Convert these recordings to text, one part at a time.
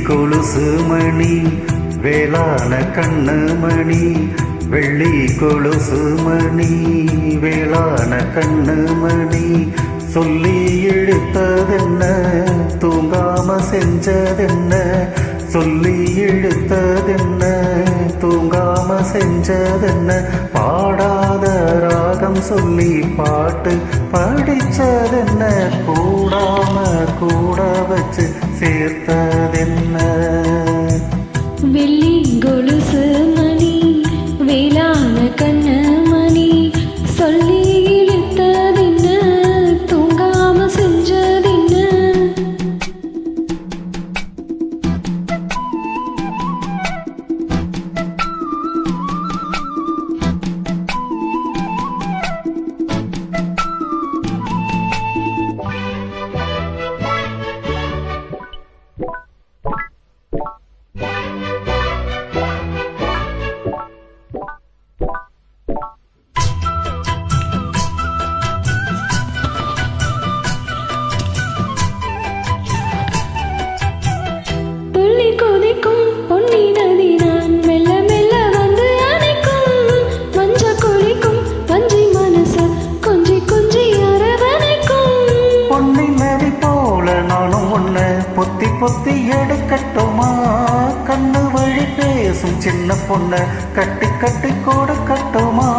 கொலுசு மணி வேளான கண்ணு மணி, வெள்ளி கொலுசு மணி வேளான கண்ணு மணி, சொல்லி இழுத்ததென்ன தூங்காம செஞ்சதென்ன, சொல்லி இழுத்ததென்ன தூங்காம செஞ்சதென்ன, பாடாத ராகம் சொல்லி பாட்டு படிச்சதென்ன, கூடாம கூட வச்சு சேர்த்ததென்ன. வெள்ளி கொலுசு மணி வேளான கண்ணு மணி, சொல்லி இழுத்ததென்ன தூங்காம செஞ்சதென்ன. பொத்தி பொத்தி எடுக்கட்டுமா, கண்ணு வழி பேசும் சின்ன பொண்ண கட்டி கட்டி கொடுக்கட்டுமா.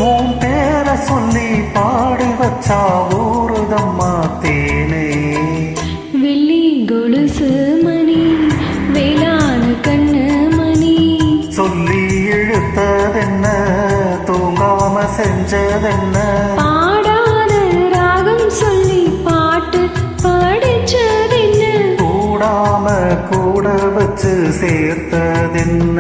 உன் பேர சொல்லி பாடி வச்சா ஊருதம்மா தேனே. வெள்ளி கொலுசு மணி வேளான கண்ணு மணி, சொல்லி இழுத்ததென்ன தூங்காம செஞ்சதென்ன, பாடாத ராகம் சொல்லி பாட்டு படிச்சதென்ன, கூடாம கூட வச்சு சேர்த்ததென்ன.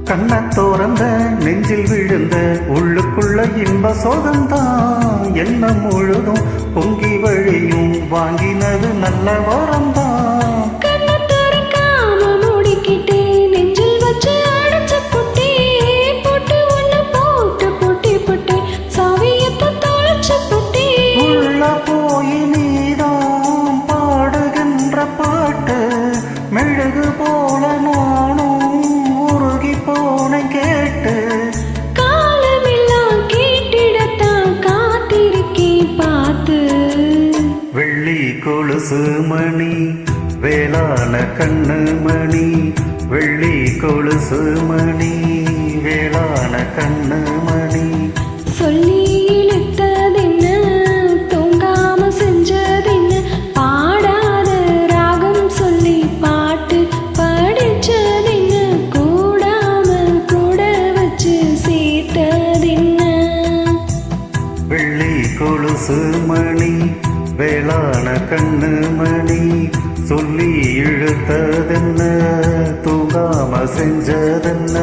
கண்ண தோறந்த நெஞ்சில் விழுந்த உள்ளுக்குள்ள இன்ப சோகந்தான், என்ன முழுதும் பொங்கி வழியும் வாங்கினது நல்ல வரம்தான். உள்ள போய் நீதான் பாடுகின்ற பாட்டு மெழுகு போல நானும் உருகி போன கேட்டு, காலமெல்லாம் கேட்டிடத்தான் காத்திருக்கேன் பார்த்து. வெள்ளி கொலுசு மணி வேளான கண்ணு மணி, வெள்ளி கொலுசு மணி வேளான கண்ணு மணி, சொல்லி இழுத்ததென்ன தூங்காம செஞ்சதென்ன, பாடாத ராகம் சொல்லி பாட்டு படிச்சதென்ன, கூடாம கூட வச்சு சேர்த்ததென்ன. வெள்ளி கொலுசு மணி வேளான கண்ணு மணி, சொல்லி இழுத்ததென்ன தூங்காம செஞ்சதென்ன.